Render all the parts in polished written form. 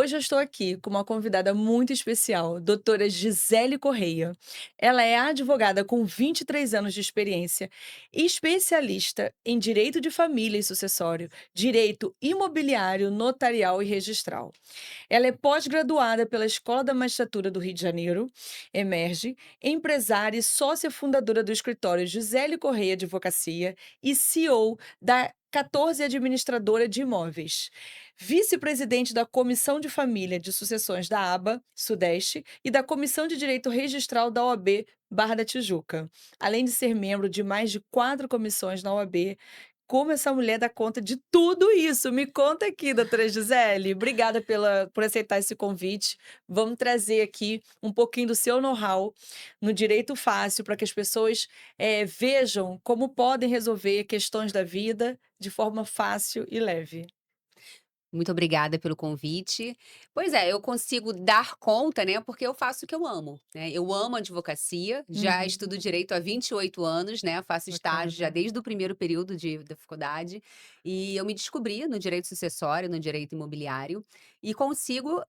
Hoje eu estou aqui com uma convidada muito especial, doutora Gisele Correia. Ela é advogada com 23 anos de experiência, especialista em direito de família e sucessório, direito imobiliário, notarial e registral. Ela é pós-graduada pela Escola da Magistratura do Rio de Janeiro, Emerge, empresária e sócia fundadora do escritório Gisele Correia Advocacia e CEO da 14 Administradora de Imóveis. Vice-presidente da Comissão de Família de Sucessões da ABA Sudeste e da Comissão de Direito Registral da OAB Barra da Tijuca, além de ser membro de mais de 4 comissões na OAB. Como essa mulher dá conta de tudo isso? Me conta aqui, doutora Gisele. Obrigada por aceitar esse convite. Vamos trazer aqui um pouquinho do seu know-how no direito fácil para que as pessoas vejam como podem resolver questões da vida de forma fácil e leve. Muito obrigada pelo convite. Pois é, eu consigo dar conta, né, porque eu faço o que eu amo, né. Eu amo advocacia, já Uhum, estudo direito há 28 anos, né, faço estágio já bacana. desde o primeiro período da faculdade, e eu me descobri no direito sucessório, no direito imobiliário, e consigo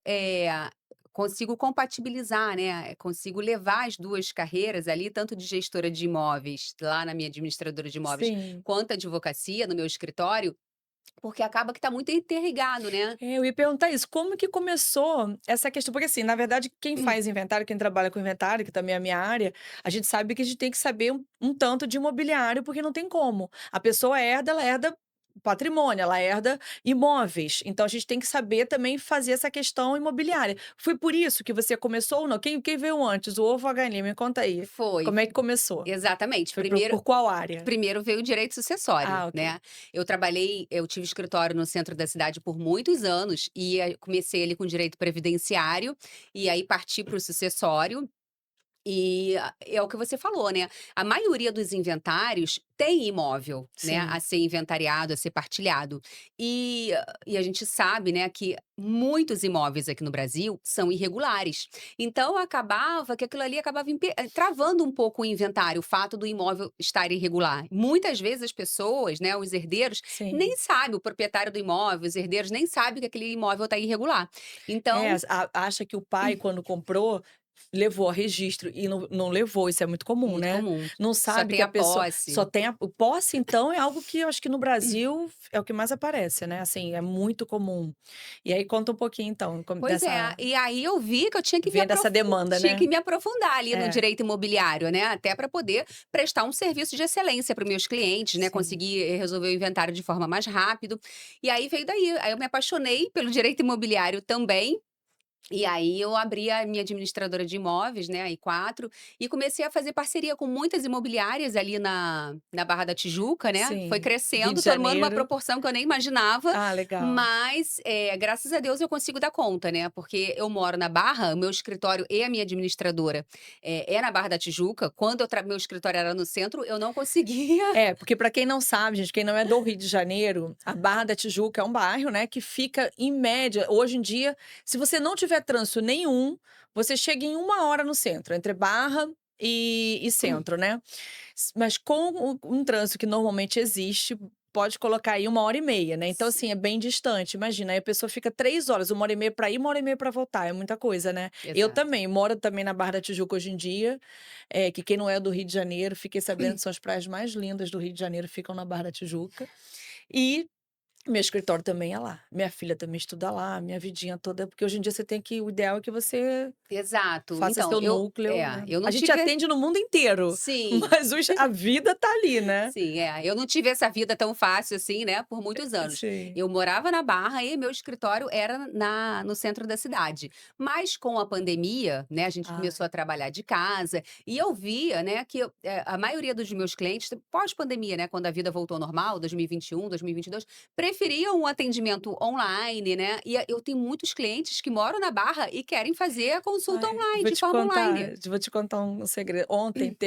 compatibilizar, né, consigo levar as 2 carreiras ali, tanto de gestora de imóveis, lá na minha administradora de imóveis, Sim. quanto a advocacia no meu escritório, porque acaba que está muito interligado, né. Eu ia perguntar isso, como que começou essa questão? Porque, assim, na verdade, quem faz inventário, quem trabalha com inventário, que também é a minha área, a gente sabe que a gente tem que saber um tanto de imobiliário, porque não tem como. A pessoa herda, ela herda patrimônio, ela herda imóveis. Então a gente tem que saber também fazer essa questão imobiliária. Foi por isso que você começou ou não? Quem veio antes, o ovo ou a galinha? Me conta aí. Foi, Como é que começou? exatamente. Foi Primeiro por qual área? primeiro veio o direito sucessório, Ah, ok. né. Eu tive escritório no centro da cidade por muitos anos, e aí comecei ali com direito previdenciário, e aí parti para o sucessório. E é o que você falou, né, a maioria dos inventários tem imóvel, né, a Sim. ser inventariado, a ser partilhado. E a gente sabe, né, que muitos imóveis aqui no Brasil são irregulares. Então acabava que aquilo ali acabava travando um pouco o inventário, o fato do imóvel estar irregular. Muitas vezes as pessoas, né, os herdeiros, Sim. nem sabem, o proprietário do imóvel, os herdeiros nem sabem que aquele imóvel está irregular. É, Então acha que o pai, quando comprou, levou a registro e não levou, isso é muito comum, muito né. comum, Não só sabe tem que a a pessoa só posse. tem a o posse, então, é algo que eu acho que no Brasil é o que mais aparece, né, assim, é muito comum. E aí conta um pouquinho então, como Pois é, dessa e aí eu vi que eu vem dessa demanda, tinha que né. me aprofundar ali no É, direito imobiliário, né, até para poder prestar um serviço de excelência para os meus clientes, né, sim. conseguir resolver o inventário de forma mais rápido. E aí veio daí, aí eu me apaixonei pelo direito imobiliário também, e aí eu abri a minha administradora de imóveis, né, a I4, e comecei a fazer parceria com muitas imobiliárias ali na Barra da Tijuca, né, foi Sim. Rio de crescendo, tomando uma Janeiro. proporção que eu nem imaginava, Ah, legal. mas, graças a Deus eu consigo dar conta, né, porque eu moro na Barra, o meu escritório e a minha administradora, é na Barra da Tijuca, quando meu escritório era no centro, eu não conseguia. É, porque para quem não sabe, gente, quem não é do Rio de Janeiro, a Barra da Tijuca é um bairro, né, que fica em média hoje em dia, se você não tiver trânsito nenhum, você chega em 1 hora no centro, entre Barra e centro, né. Mas com um trânsito que normalmente existe, pode colocar aí 1 hora e meia, né, então assim, é bem distante, imagina, aí a pessoa fica 3 horas, 1 hora e meia para ir, 1 hora e meia para voltar, é muita coisa, né. Eu Exato. também, moro também na Barra da Tijuca hoje em dia, que quem não é do Rio de Janeiro, fiquei sabendo que são as praias mais lindas do Rio de Janeiro, ficam na Barra da Tijuca. E meu escritório também é lá. Minha filha também estuda lá, minha vidinha toda porque hoje em dia você tem que o ideal é que você Exato. faça Então, seu núcleo, né. eu A não gente tive atende no mundo inteiro, sim. mas a vida tá ali, né. Sim, eu não tive essa vida tão fácil assim, né, por muitos anos. Sim. Eu morava na Barra e meu escritório era no centro da cidade. Mas com a pandemia, né, a gente começou a Ai, trabalhar de casa e eu via, né, que a maioria dos meus clientes, pós-pandemia, né, quando a vida voltou ao normal, 2021, 2022, preferiam um atendimento online, né, eu tenho muitos clientes que moram na Barra e querem fazer a consulta ai, online, de forma online. vou te contar um segredo. Ontem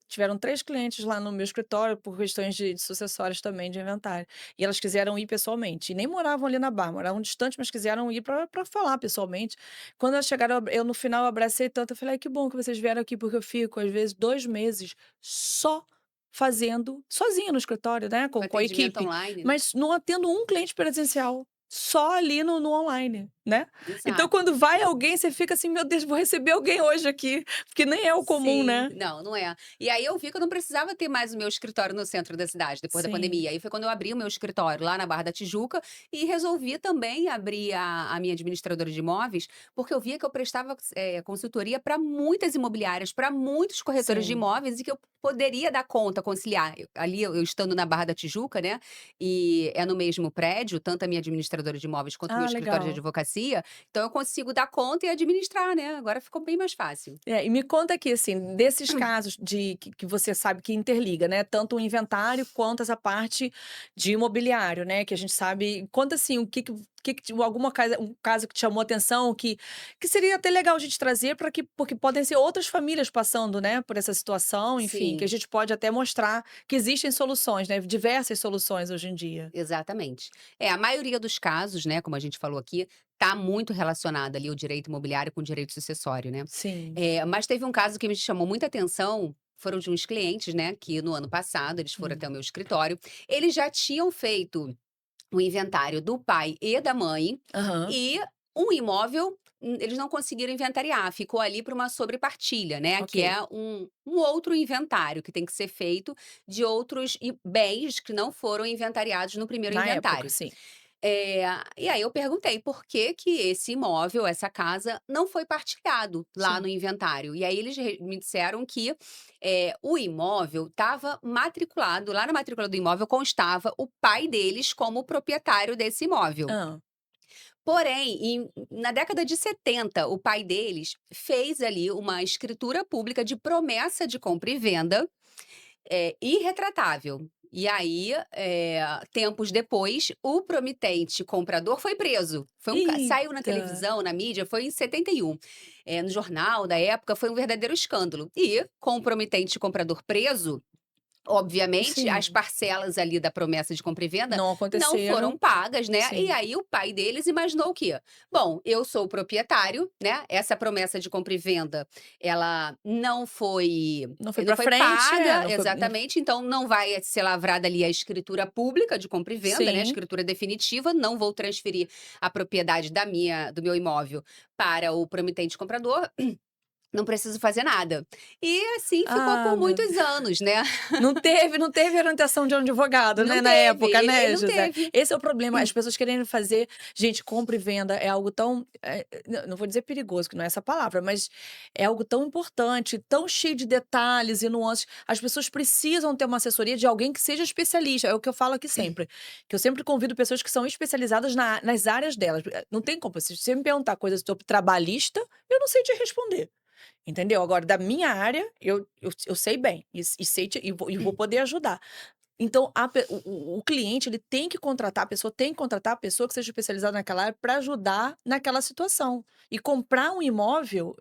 tiveram 3 clientes lá no meu escritório por questões de sucessórias também de inventário, e elas quiseram ir pessoalmente, e nem moravam ali na Barra, moravam distante, mas quiseram ir para falar pessoalmente. Quando elas chegaram, eu no final abracei tanto, eu falei: "Ai, que bom que vocês vieram aqui, porque eu fico às vezes 2 meses só fazendo sozinha no escritório, né, com a Atendimento equipe, online, né? mas não atendo um cliente presencial". só ali no online, né. Então Exato. quando vai alguém, você fica assim: "Meu Deus, vou receber alguém hoje aqui", porque nem é o comum, Sim, né. não, não é. E aí eu vi que eu não precisava ter mais o meu escritório no centro da cidade, depois da Sim, pandemia. Aí foi quando eu abri o meu escritório lá na Barra da Tijuca e resolvi também abrir a minha administradora de imóveis, porque eu via que eu prestava, consultoria para muitas imobiliárias, para muitos corretores de sim. imóveis e que eu poderia dar conta, conciliar. Ali eu estando na Barra da Tijuca, né, e é no mesmo prédio, tanto a minha administradora de imóveis quanto o meu Ah, escritório de legal. advocacia, então eu consigo dar conta e administrar, né, agora ficou bem mais fácil. É, e me conta aqui, assim, desses casos de que você sabe que interliga, né, tanto o inventário quanto essa parte de imobiliário, né, que a gente sabe conta assim, alguma casa um caso que te chamou atenção, que seria até legal a gente trazer para que porque podem ser outras famílias passando, né, por essa situação, enfim, que a Sim. gente pode até mostrar que existem soluções, né, diversas soluções hoje em dia. Exatamente. É, a maioria dos casos, né, como a gente falou aqui, está muito relacionada ali o direito imobiliário com o direito sucessório, né. Sim. Mas teve um caso que me chamou muita atenção, foram de uns clientes, né, que no ano passado eles foram até Hum. o meu escritório, eles já tinham feito o inventário do pai e da mãe, Aham. e um imóvel, eles não conseguiram inventariar, ficou ali para uma sobrepartilha, né, que Ok. é um outro inventário que tem que ser feito de outros bens que não foram inventariados no primeiro Na época, inventário. sim. Eh, e aí eu perguntei por que que esse imóvel, essa casa, não foi partilhado lá Sim. no inventário. E aí eles me disseram que o imóvel estava matriculado, lá na matrícula do imóvel constava o pai deles como proprietário desse imóvel. Hã. Porém, na década de 70, o pai deles fez ali uma escritura pública de promessa de compra e venda irretratável. E aí, tempos depois, o promitente comprador foi preso. Saiu na Eita. televisão, na mídia, foi em 71. No jornal da época, foi um verdadeiro escândalo. E, com o promitente comprador preso, obviamente, as Sim. parcelas ali da promessa de compra e venda Não não foram aconteceram. pagas, né, e Sim. aí o pai deles imaginou o quê? "Bom, eu sou o proprietário, né, essa promessa de compra e venda, ela Não foi não pra foi frente, paga não foi não exatamente, então não vai ser lavrada ali a escritura pública de compra e venda, né, a sim. escritura definitiva, não vou transferir a propriedade do meu imóvel para o promitente comprador, não preciso fazer nada". E assim ficou Ah, por meu muitos Deus. anos, né. Não teve orientação de um advogado, Não né, na teve, época, ele né, não José. teve. Esse é o problema, as pessoas querendo fazer gente, compra e venda é algo tão, não vou dizer perigoso, que não é essa palavra, mas é algo tão importante, tão cheio de detalhes e nuances. As pessoas precisam ter uma assessoria de alguém que seja especialista, é o que eu falo aqui sempre, que eu sempre convido pessoas que são especializadas nas áreas delas. Não tem como, se você me perguntar coisas sobre trabalhista, eu não sei te responder. Entendeu? Agora da minha área, eu sei bem, e sei te e vou poder ajudar. Então o cliente ele tem que contratar, a pessoa tem que contratar a pessoa que seja especializada naquela área para ajudar naquela situação. E comprar um imóvel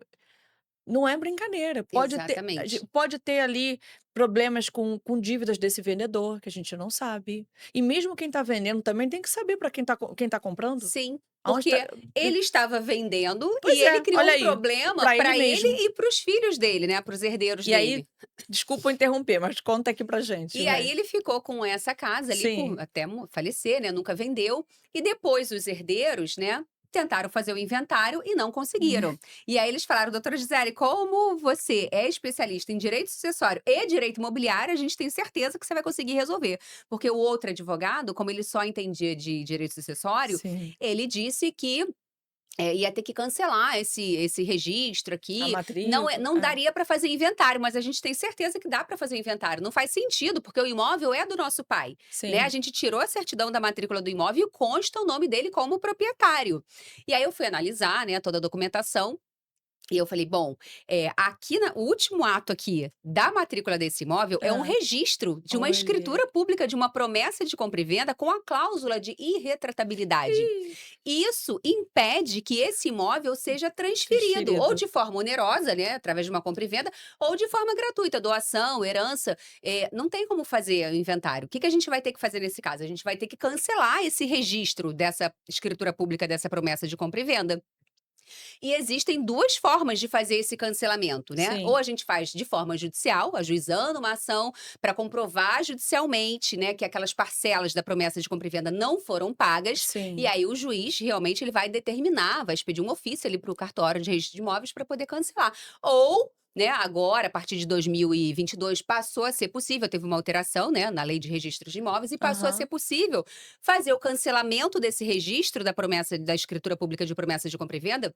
não é brincadeira, Exatamente. pode ter ali problemas com dívidas desse vendedor, que a gente não sabe. E mesmo quem está vendendo também tem que saber para quem tá comprando. Sim, Aonde tá porque ele estava vendendo pois e ele é, criou olha um aí, problema para ele para ele mesmo. e para os filhos dele, né, para os herdeiros E aí, dele. desculpa interromper, mas conta aqui pra gente, E aí vai. ele ficou com essa casa ali por Sim. até falecer, né, nunca vendeu, e depois os herdeiros, né, tentaram fazer o inventário e não conseguiram. E aí eles falaram: "Doutora Gisele, como você é especialista em direito sucessório e direito imobiliário, a gente tem certeza que você vai conseguir resolver". Porque o outro advogado, como ele só entendia de direito sucessório, Sim, ele disse que ia ter que cancelar esse registro a aqui, matrícula, não daria para fazer inventário, mas a gente tem certeza que dá para fazer inventário, não faz sentido, porque o imóvel é do nosso pai, né, a sim. gente tirou a certidão da matrícula do imóvel e consta o nome dele como proprietário. E aí eu fui analisar, né, toda a documentação, e eu falei: "Bom, aqui na o último ato aqui da matrícula desse imóvel é um Hã. registro de uma Olha. escritura pública de uma promessa de compra e venda com a cláusula de irretratabilidade. Ih, Isso impede que esse imóvel seja transferido, ou transferido. de forma onerosa, né, através de uma compra e venda, ou de forma gratuita, doação, herança, não tem como fazer o inventário. O que que a gente vai ter que fazer nesse caso? A gente vai ter que cancelar esse registro dessa escritura pública, dessa promessa de compra e venda. E existem 2 formas de fazer esse cancelamento, né. Ou Sim, a gente faz de forma judicial, ajuizando uma ação para comprovar judicialmente, né, que aquelas parcelas da promessa de compra e venda não foram pagas, e sim. aí o juiz realmente ele vai determinar, vai expedir um ofício ali para o cartório de registro de imóveis para poder cancelar. Ou, né, agora, a partir de 2022, passou a ser possível, teve uma alteração, né, na lei de registros de imóveis e passou a ser Aham. possível fazer o cancelamento desse registro da promessa da escritura pública de promessa de compra e venda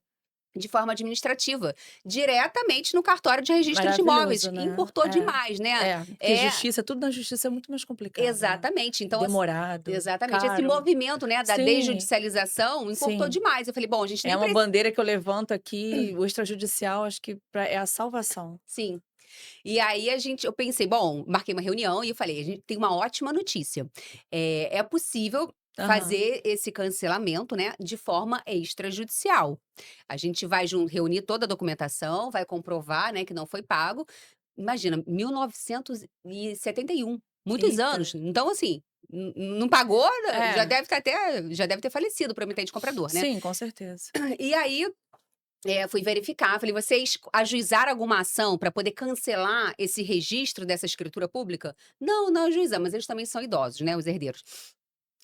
de forma administrativa, diretamente no cartório de registro de imóveis. Maravilhoso, né. Encurtou É. demais, né. É, porque É, justiça tudo na justiça é muito mais complicado, né. exatamente. Então Demorado, exatamente, esse caro. movimento, né, da Sim, desjudicialização encurtou sim. demais. Eu falei: "Bom, a gente É nem uma precisa. bandeira que eu levanto aqui, o extrajudicial acho que é a salvação. Sim. E aí eu pensei: "Bom", marquei uma reunião e eu falei: "A gente tem uma ótima notícia, é possível Aham. fazer esse cancelamento, né, de forma extrajudicial. A gente vai reunir toda a documentação, vai comprovar, né, que não foi pago". Imagina, 1971, muitos Eita. anos. Então assim, não pagou, né, É, já deve ter falecido o promitente comprador, né. sim, com certeza. E aí fui verificar, falei: "Vocês ajuizaram alguma ação para poder cancelar esse registro dessa escritura pública?". "Não, não ajuizamos", mas eles também são idosos, né, os herdeiros.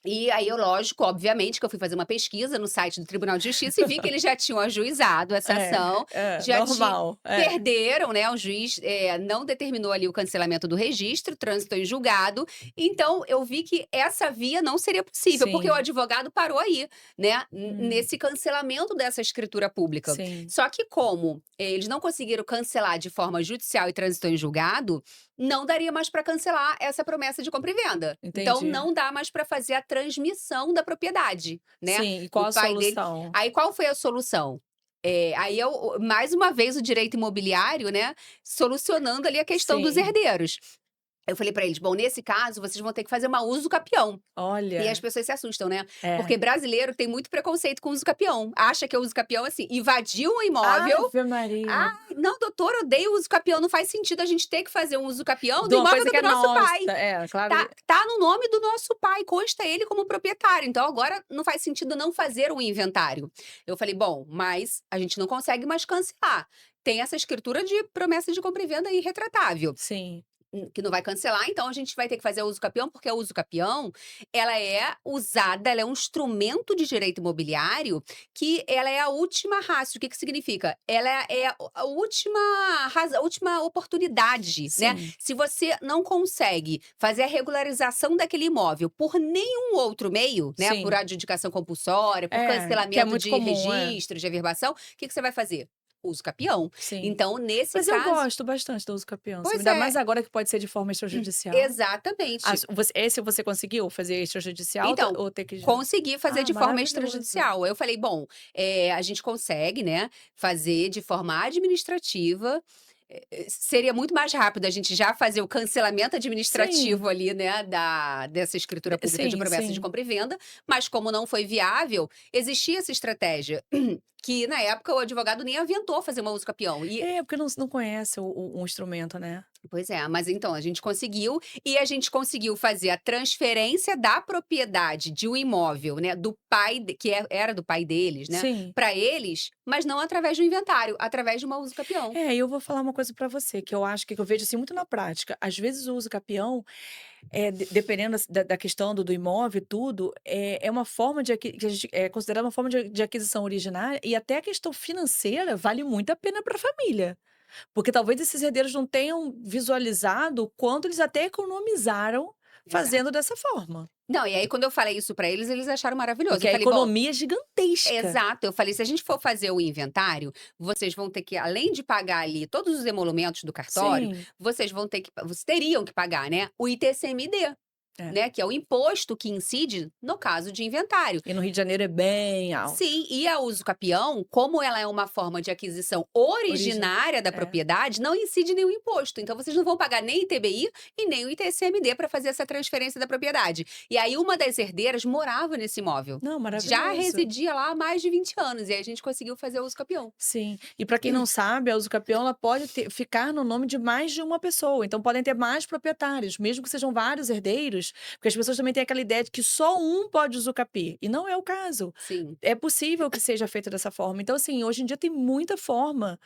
E aí eu, lógico, obviamente que eu fui fazer uma pesquisa no site do Tribunal de Justiça e vi que eles já tinham ajuizado essa ação, já ti Normal. É, perderam, né, o juiz, não determinou ali o cancelamento do registro, trânsito em julgado, então eu vi que essa via não seria possível, porque o sim. advogado parou aí, né, Hum, nesse cancelamento dessa escritura pública. sim, Só que como, eles não conseguiram cancelar de forma judicial e transitou em julgado, não daria mais para cancelar essa promessa de compra e venda. Então entendi. não dá mais para fazer a transmissão da propriedade, né, Sim, e qual do a pai dele. solução? Aí qual foi a solução? Aí mais uma vez o direito imobiliário, né, solucionando ali a questão dos Sim, herdeiros. Eu falei para eles: "Bom, nesse caso vocês vão ter que fazer uma uso capião". E as olha, pessoas se assustam, né, é. porque brasileiro tem muito preconceito com uso capião, acha que o uso capião, assim, invadiu o imóvel. Ave Maria, "Ah, não, doutor, odeio o uso capião, não faz sentido a gente ter que fazer um uso capião de do uma imóvel coisa que que é é do nosso nossa, pai. claro. Tá no nome do nosso pai, consta ele como proprietário, então agora não faz sentido não fazer o inventário". Eu falei: "Bom, mas a gente não consegue mais cancelar. Tem essa escritura de promessa de compra e venda irretratável". Sim, Que não vai cancelar, então a gente vai ter que fazer o uso capião, porque a uso capião, ela é usada, ela é um instrumento de direito imobiliário que ela é a última ratio. O que que significa? Ela é a última a última oportunidade, né. sim, Se você não consegue fazer a regularização daquele imóvel por nenhum outro meio, né, por sim. adjudicação compulsória, por Que é cancelamento muito de comum, é. registro, de averbação, o que que você vai fazer? Uso capião. Sim. Então, nesse Mas eu caso, gosto bastante do uso capião, sabe, pois ainda é. mais agora que pode ser de forma extrajudicial. Exatamente. Esse você conseguiu fazer extrajudicial Então, ou ter que ju consegui fazer ah, de forma maravilhoso. extrajudicial. Aí eu falei: "Bom, a gente consegue, né, fazer de forma administrativa, seria muito mais rápido a gente já fazer o cancelamento Sim, administrativo ali, né, dessa escritura pública de sim, promessa de sim. compra e venda, mas como não foi viável, existia essa estratégia, que na época o advogado nem aventou fazer uma uso capião. É, porque não conhece o instrumento, né. Pois é, mas então a gente conseguiu, e a gente conseguiu fazer a transferência da propriedade de um imóvel, né, do pai era do pai deles, né, Sim. para eles, mas não através do inventário, através de uma uso-capião. É, e eu vou falar uma coisa pra você, que eu acho que eu vejo, assim, muito na prática. Às vezes o uso capião, dependendo da questão do imóvel e tudo, é uma forma que a gente é considerada uma forma de aquisição originária e até a questão financeira vale muito a pena para a família. Porque talvez esses herdeiros não tenham visualizado o quanto eles até economizaram Exato. fazendo dessa forma, Não, e aí quando eu falei isso para eles, eles acharam maravilhoso. porque Eu a falei: "Bom". economia é gigantesca. Exato, eu falei: "Se a gente for fazer o inventário, vocês vão ter que, além de pagar ali todos os emolumentos do cartório, Sim, vocês teriam que pagar, né, o ITCMD, é. né, que é o imposto que incide no caso de inventário". E no Rio de Janeiro é bem alto. Sim, e a uso capião, como ela é uma forma de aquisição Origem originária da é. propriedade, não incide nenhum imposto. Então vocês não vão pagar nem ITBI e nem o ITCMD para fazer essa transferência da propriedade. E aí uma das herdeiras morava nesse imóvel. Não, Já maravilhoso. residia lá há mais de 20 anos, e aí a gente conseguiu fazer o uso capião. Sim. E para quem não sabe, a usucapião ela pode ficar no nome de mais de uma pessoa, então podem ter mais proprietários, mesmo que sejam vários herdeiros, formas. Porque as pessoas também têm aquela ideia de que só um pode usucapiar, e não é o caso. Sim. É possível que seja feito dessa forma. Então, assim, hoje em dia tem muita forma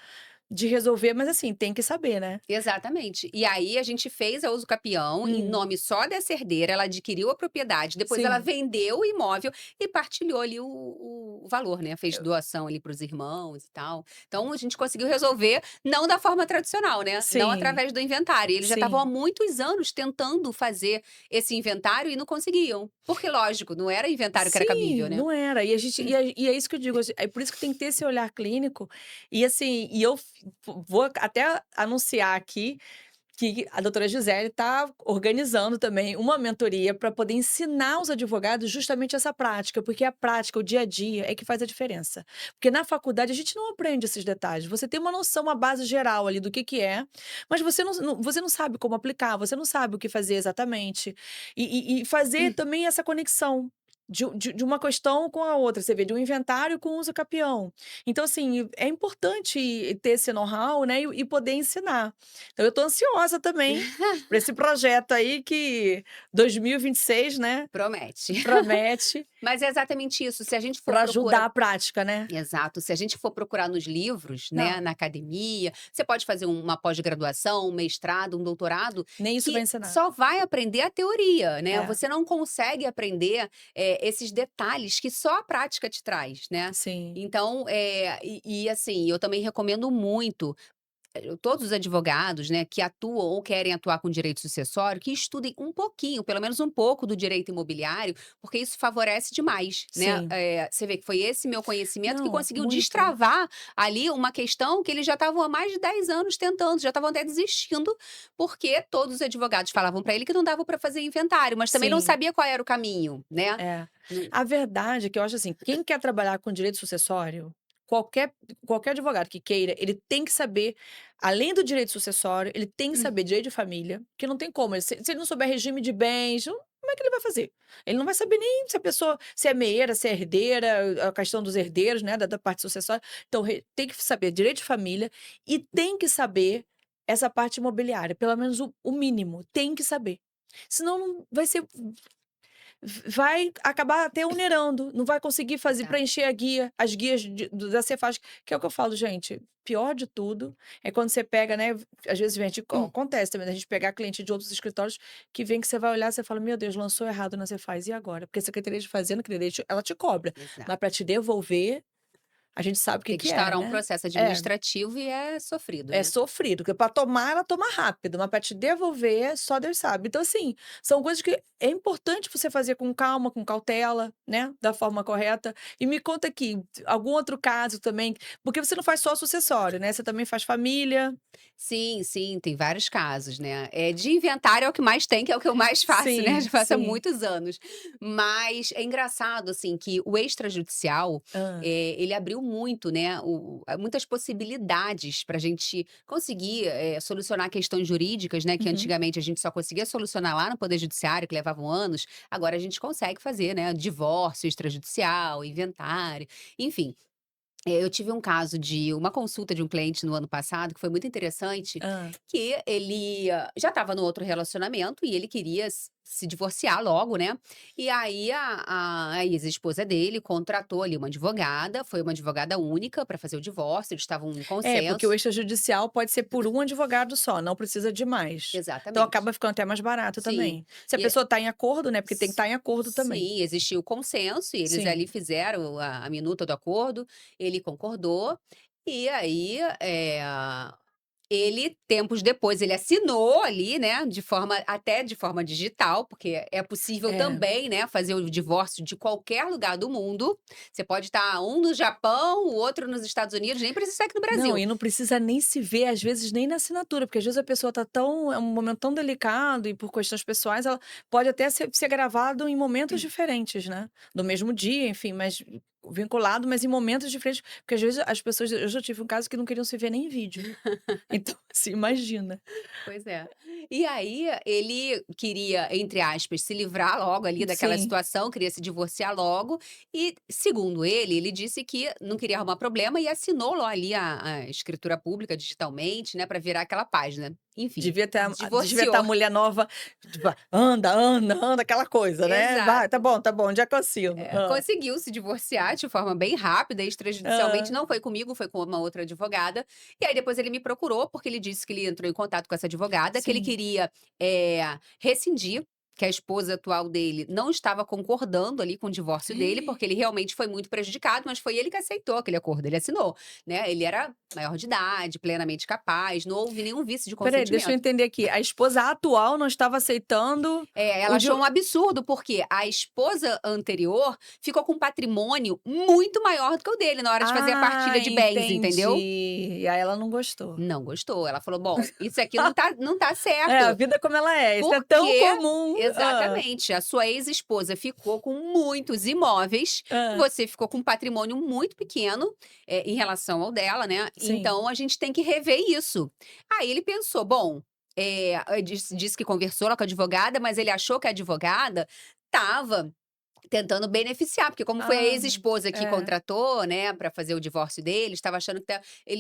de resolver, mas assim, tem que saber, né. Exatamente. E aí a gente fez a usucapião em Hum, nome só dessa herdeira, ela adquiriu a propriedade, depois ela sim. vendeu o imóvel e partilhou ali o valor, né, fez doação ali para os irmãos e tal. Então a gente conseguiu resolver, não da forma tradicional, né, não Sim, através do inventário. Eles já estavam há sim. muitos anos tentando fazer esse inventário e não conseguiam. Porque lógico, não era inventário que era Sim, cabível, né. não era. E a gente e é isso que eu digo, assim, é por isso que tem que ter esse olhar clínico, e assim, e eu vou até anunciar aqui que a doutora Gisele está organizando também uma mentoria para poder ensinar os advogados justamente essa prática, porque a prática, o dia a dia é que faz a diferença. Porque na faculdade a gente não aprende esses detalhes, você tem uma noção, uma base geral ali do que é, mas você não sabe como aplicar, você não sabe o que fazer exatamente. E fazer também essa conexão de uma questão com a outra, você vê, de um inventário com o uso capião. Então, assim, é importante ter esse know-how, né, e poder ensinar. Então eu tô ansiosa também para esse projeto aí que 2026, né, Promete. promete Mas é exatamente isso, se a gente for para procurar. ajudar a prática, né. Exato. Se a gente for procurar nos livros, né, Não, na academia, você pode fazer uma pós-graduação, um mestrado, um doutorado, nem isso vai que ensinar. só vai aprender a teoria, né? É, Você não consegue aprender esses detalhes que só a prática te traz, né? sim. Então, assim, eu também recomendo muito todos os advogados, né, que atuam ou querem atuar com direito sucessório, que estudem um pouquinho, pelo menos um pouco do direito imobiliário, porque isso favorece demais, né. Sim. Você vê que foi esse meu conhecimento que Não, conseguiu muito. destravar ali uma questão que eles já estavam há mais de 10 anos tentando, já estavam até desistindo, porque todos os advogados falavam para ele que não dava para fazer inventário, mas também não Sim, sabia qual era o caminho, né. é. Não. A verdade é que eu acho assim, quem quer trabalhar com direito sucessório, qualquer qualquer advogado que queira, ele tem que saber, além do direito sucessório, ele tem que saber direito de família, que não tem como, se ele não souber regime de bens, como é que ele vai fazer? Ele não vai saber nem se a pessoa se é meieira, se é herdeira, a questão dos herdeiros, né, da parte sucessória. Então tem que saber direito de família e tem que saber essa parte imobiliária, pelo menos o mínimo, tem que saber. Senão não vai ser vai acabar até onerando, não vai conseguir fazer Exato. preencher a guia, as guias da Cefaz, que é o que eu falo, gente, pior de tudo é quando você pega, né, às vezes vem, acontece também da gente pegar cliente de outros escritórios que vem que você vai olhar, você fala: "Meu Deus, lançou errado na Cefaz, e agora?". Porque a Secretaria de Fazenda, querida, ela te cobra, Exato. mas para te devolver, a gente sabe o que Tem que que é, instaurar um né. processo É. administrativo e é sofrido, É né. sofrido, porque para tomar, ela toma rápido, mas para te devolver, só Deus sabe. Então, assim, são coisas que é importante você fazer com calma, com cautela, né, da forma correta. E me conta aqui, algum outro caso também, porque você não faz só sucessório, né, você também faz família. Sim, sim, tem vários casos, né. De inventário é o que mais tem, que é o que eu mais faço, né, Sim, já faço há sim. muitos anos. Mas é engraçado, assim, que o extrajudicial, Hã. ele abriu muito, né, muitas possibilidades para a gente conseguir, solucionar questões jurídicas, né, que Uhum. antigamente a gente só conseguia solucionar lá no poder judiciário, que levavam anos, agora a gente consegue fazer, né, divórcio extrajudicial, inventário, enfim. Eu tive um caso de uma consulta de um cliente no ano passado que foi muito interessante, Hã. que ele, já estava no outro relacionamento e ele queria se divorciar logo, né. E aí a ex-esposa dele contratou ali uma advogada, foi uma advogada única para fazer o divórcio, eles estavam em É, porque o consenso. extrajudicial pode ser por um advogado só, não precisa de mais. Então Exatamente. acaba ficando até mais barato Sim. também. Se a E pessoa está em acordo, né, porque tem que S estar em acordo também. sim, existiu o consenso e eles ali Sim. fizeram a minuta do acordo, ele concordou, e aí, ele, tempos depois, ele assinou ali, né, de forma digital, porque é possível É. também, né, fazer o divórcio de qualquer lugar do mundo. Você pode estar um no Japão, o outro nos Estados Unidos, nem precisa ser aqui no Não, Brasil. e não precisa nem se ver, às vezes, nem na assinatura, porque às vezes a pessoa tá tão é um momento tão delicado e por questões pessoais, ela pode até ser gravado em momentos diferentes, né, no mesmo dia, enfim, mas vinculado, mas em momentos diferentes, porque às vezes as pessoas eu já tive um caso que não queriam se ver nem em vídeo. Então, assim, imagina. Pois é. E aí ele queria, entre aspas, se livrar logo ali daquela Sim. situação, queria se divorciar logo e, segundo ele disse que não queria arrumar problema e assinou lá ali a escritura pública digitalmente, né, para virar aquela página. enfim, devia estar a divorciou. mulher nova, tipo, anda, anda, anda, aquela coisa, né. Vai, Exato. tá bom, onde é que eu assino? Conseguiu se divorciar de forma bem rápida, extrajudicialmente, Hã. não foi comigo, foi com uma outra advogada. E aí depois ele me procurou, porque ele disse que ele entrou em contato com essa advogada, que ele Sim. queria, rescindir, que a esposa atual dele não estava concordando ali com o divórcio dele, porque ele realmente foi muito prejudicado, mas foi ele que aceitou aquele acordo, ele assinou, né. Ele era maior de idade, plenamente capaz, não houve nenhum vício de Espera aí, deixa eu consentimento. entender aqui, a esposa atual não estava aceitando Ela o di achou um absurdo, porque a esposa anterior ficou com um patrimônio muito maior do que o dele na hora de fazer a ah, partilha de bens, entendeu? entendi. E aí ela não gostou. Não gostou, ela falou: "Bom, isso aqui não tá É, a certo, vida como ela é, isso é tão porque" comum. exatamente, a sua ex-esposa ficou com muitos imóveis, Hã. você ficou com um patrimônio muito pequeno, em relação ao dela, né, Sim. então a gente tem que rever isso. Aí ele pensou: "Bom", disse que conversou lá com a advogada, mas ele achou que a advogada estava tentando beneficiar, porque como foi a Ah, ex-esposa que é. contratou, né, para fazer o divórcio dele, estava achando que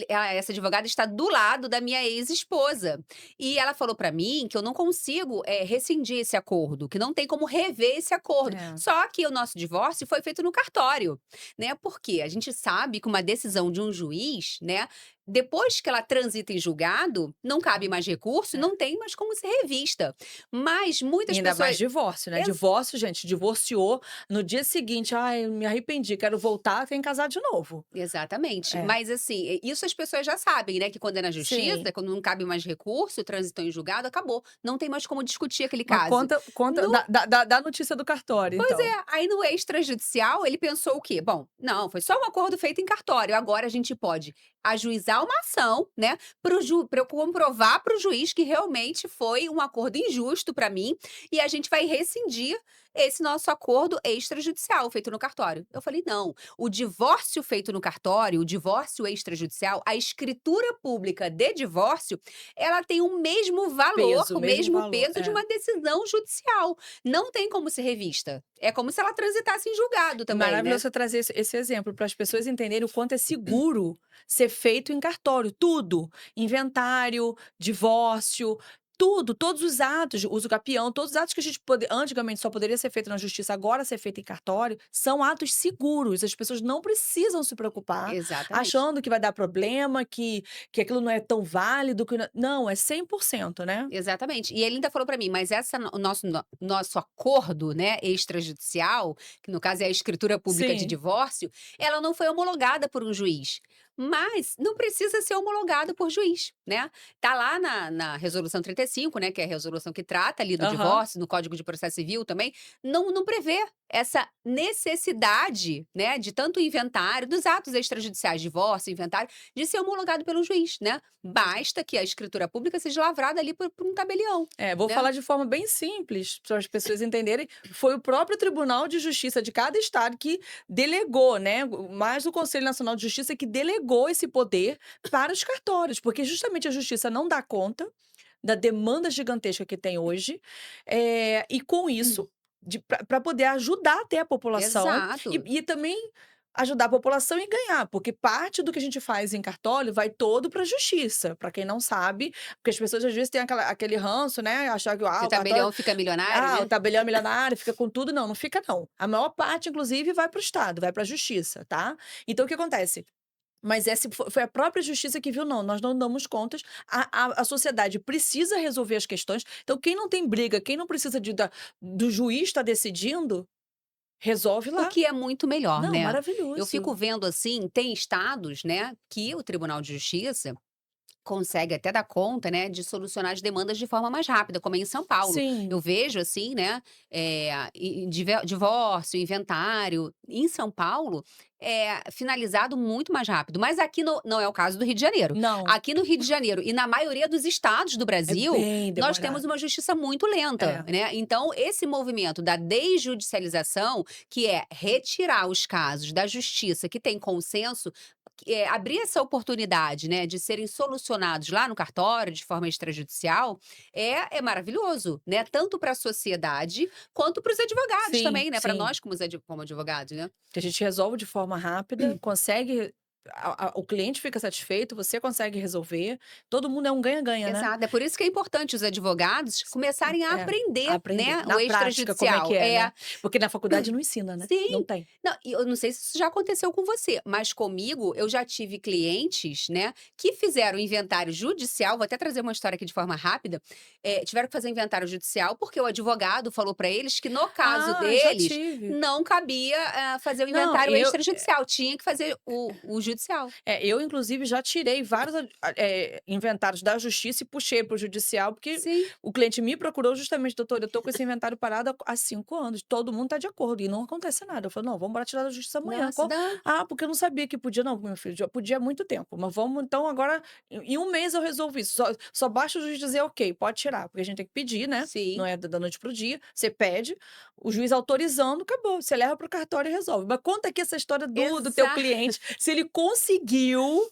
essa advogada está do lado da minha ex-esposa. E ela falou para mim que eu não consigo, rescindir esse acordo, que não tem como rever esse acordo. É. Só que o nosso divórcio foi feito no cartório, né, porque a gente sabe que uma decisão de um juiz, né, depois que ela transita em julgado, não cabe mais recurso, É. não tem mais como ser revista. Mas E muitas ainda mais pessoas divórcio, né, divórcio, gente, divorciou, no dia seguinte: "Ai, me arrependi, quero voltar", tem que casar de novo. Exatamente. É. Mas, assim, isso as pessoas já sabem, né, que quando é na Sim. justiça, quando não cabe mais recurso, transitou em julgado, acabou. Não tem mais como discutir aquele Mas caso. conta No dá a notícia do cartório, então. aí no extrajudicial, ele pensou o quê? Bom, não, foi só um acordo feito em cartório, agora a gente pode ajuizar uma ação, né, para eu comprovar para o juiz que realmente foi um acordo injusto para mim, e a gente vai rescindir esse nosso acordo extrajudicial feito no cartório. Eu falei: "Não, o divórcio feito no cartório, o divórcio extrajudicial, a escritura pública de divórcio, ela tem o mesmo valor, Peso, o mesmo mesmo valor. peso de É. uma decisão judicial. Não tem como ser revista. É como se ela transitasse em julgado E também, maravilhoso né. você trazer esse exemplo para as pessoas entenderem o quanto é seguro ser feito em cartório, tudo, inventário, divórcio, tudo, todos os atos, uso capião, todos os atos que a gente antigamente só poderia ser feito na justiça, agora ser feito em cartório, são atos seguros, as pessoas não precisam se preocupar, Exatamente. achando que vai dar problema, que aquilo não é tão válido, que não, é 100%, né. Exatamente. E ele ainda falou para mim: "Mas essa no o nosso acordo, né, extrajudicial, que no caso é a escritura pública de Sim. divórcio, ela não foi homologada por um juiz. Mas não precisa ser homologado por juiz, né. Tá lá na resolução 35, né, que é a resolução que trata ali do Aham. divórcio, no Código de Processo Civil também, não prevê essa necessidade, né, de tanto inventário dos atos extrajudiciais, divórcio, inventário, de ser homologado pelo juiz, né. Basta que a escritura pública seja lavrada ali por um tabelião, É, vou né. falar de forma bem simples, para as pessoas entenderem, foi o próprio Tribunal de Justiça de cada estado que delegou, né, mais o Conselho Nacional de Justiça que delegou esse poder para os cartórios, porque justamente a justiça não dá conta da demanda gigantesca que tem hoje, e com isso, para poder ajudar até a população Exato. e também ajudar a população e ganhar, porque parte do que a gente faz em cartório vai todo para a justiça, para quem não sabe, porque as pessoas às vezes têm aquele ranço, né, achar que, Que o o cartório tabelião fica milionário, o né. tabelião é milionário, fica com tudo, não, não fica não. A maior parte inclusive vai para o estado, vai para a justiça, tá. Então o que acontece? Mas essa foi a própria justiça que viu: "Não, nós não damos contas, a sociedade precisa resolver as questões, então quem não tem briga, quem não precisa do juiz estar decidindo, resolve O lá". que é muito melhor, Não, né. Eu maravilhoso. fico vendo, assim, tem estados, né, que o Tribunal de Justiça consegue até dar conta, né, de solucionar as demandas de forma mais rápida, como é em São Paulo. Eu Sim, vejo assim, né, divórcio, inventário, em São Paulo, é finalizado muito mais rápido, mas aqui não é o caso do Rio de Janeiro. não, Aqui no Rio de Janeiro e na maioria dos estados do é Brasil, bem nós temos demorado. uma justiça muito lenta, É. né, então esse movimento da desjudicialização, que é retirar os casos da justiça que tem consenso, abrir essa oportunidade, né, de serem solucionados lá no cartório, de forma extrajudicial, é maravilhoso, né, tanto para a sociedade, quanto para os advogados Sim, também, né, para sim. nós como advogados, né. Que a gente resolve de forma rápida, consegue o cliente fica satisfeito, você consegue resolver, todo mundo é um ganha-ganha, né. Exato, é por isso que é importante os advogados começarem a É, aprender, aprender. né, o Na prática, como é que extrajudicial. é, né. Porque na faculdade não ensina, né, não Sim. tem. Não, e eu não sei se isso já aconteceu com você, mas comigo eu já tive clientes, né, que fizeram inventário judicial, vou até trazer uma história aqui de forma rápida, tiveram que fazer inventário judicial, porque o advogado falou para eles que no caso Ah, já deles, tive. não cabia, fazer o Não, inventário extrajudicial, tinha que fazer o judicial. eu inclusive já tirei vários inventários da justiça e puxei para o judicial, porque Sim. o cliente me procurou justamente: "Doutor, eu tô com esse inventário parado há 5 anos, todo mundo tá de acordo e não acontece nada". Eu falei: "Não, vamos embora tirar da justiça amanhã". Nossa, dá. "Ah, porque eu não sabia que podia". "Não, meu filho, já podia há muito tempo, mas vamos então agora em 1 mês eu resolvo isso, só basta o juiz dizer: 'Ok, pode tirar'", porque a gente tem que pedir, né, não Sim. é da noite para o dia, você pede, o juiz autorizando, acabou, você leva para o cartório e resolve. Mas conta aqui essa história do teu Exa cliente, se ele conseguiu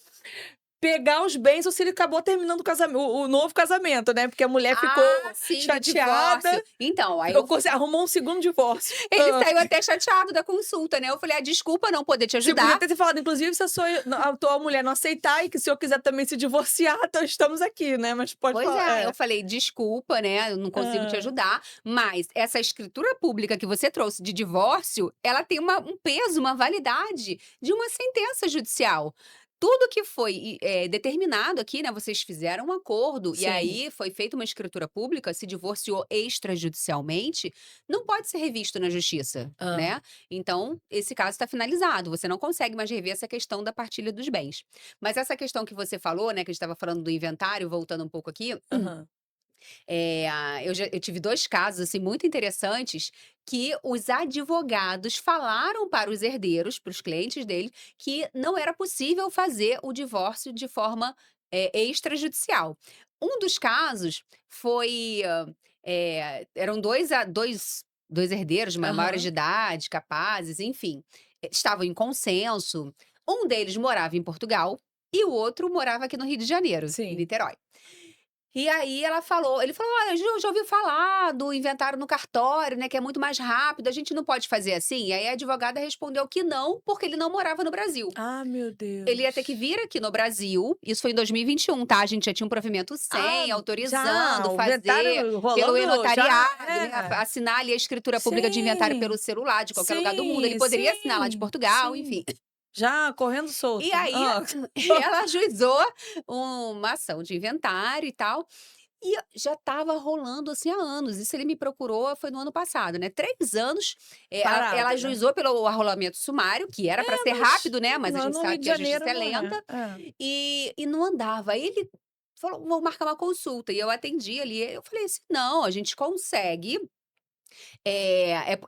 pegar os bens ou se ele acabou terminando o novo casamento, né, porque a mulher ficou Ah, sim, do divórcio. chateada, Então, aí eu arrumou um segundo divórcio. ele saiu até chateado da consulta, né, eu falei: "Ah, desculpa não poder te Você podia ajudar". ter falado, inclusive, se a atual mulher não aceitar e que o senhor quiser também se divorciar, então estamos aqui, né, mas pode Pois falar é, eu falei: "Desculpa, né, eu não consigo te hã. ajudar, mas essa escritura pública que você trouxe de divórcio, ela tem um peso, uma validade de uma sentença judicial. Tudo que foi determinado aqui, né, vocês fizeram um acordo e Sim. aí foi feita uma escritura pública, se divorciou extrajudicialmente, não pode ser revisto na justiça, Hã. né. Então, esse caso está finalizado, você não consegue mais rever essa questão da partilha dos bens". Mas essa questão que você falou, né, que a gente estava falando do inventário, voltando um pouco aqui, Aham. eu tive 2 casos, assim, muito interessantes, que os advogados falaram para os herdeiros, para os clientes dele, que não era possível fazer o divórcio de forma, extrajudicial. Um dos casos foi, eram dois herdeiros maiores de Aham. idade, capazes, enfim, estavam em consenso. Um deles morava em Portugal e o outro morava aqui no Rio de Janeiro, em Sim. Niterói. E aí ele falou: "Olha, já ouviu falar do inventário no cartório, né, que é muito mais rápido, a gente não pode fazer assim?". E aí a advogada respondeu que não, porque ele não morava no Brasil. Ah, meu Ele ia ter que Deus. vir aqui no Brasil, isso foi em 2021, tá, a gente já tinha um provimento Ah, 100, já, autorizando o fazer inventário pelo rolando já e-notariado, né, é. assinar ali a escritura pública de inventário pelo Sim, celular de qualquer lugar do mundo, ele sim, poderia assinar lá de sim, Portugal, sim. enfim. Já correndo E solto. aí, ela ajuizou uma ação de inventário e tal, e já estava rolando, assim, há anos, isso ele me procurou foi no ano passado, né, 3 anos, ela Parado, né. ajuizou pelo arrolamento sumário, que era para É, ser mas rápido, né, mas a gente no Rio sabe de que a Janeiro justiça é não é. lenta, É. e não andava. Aí ele falou: "Vou marcar uma consulta", e eu atendi ali, eu falei assim: "Não, a gente consegue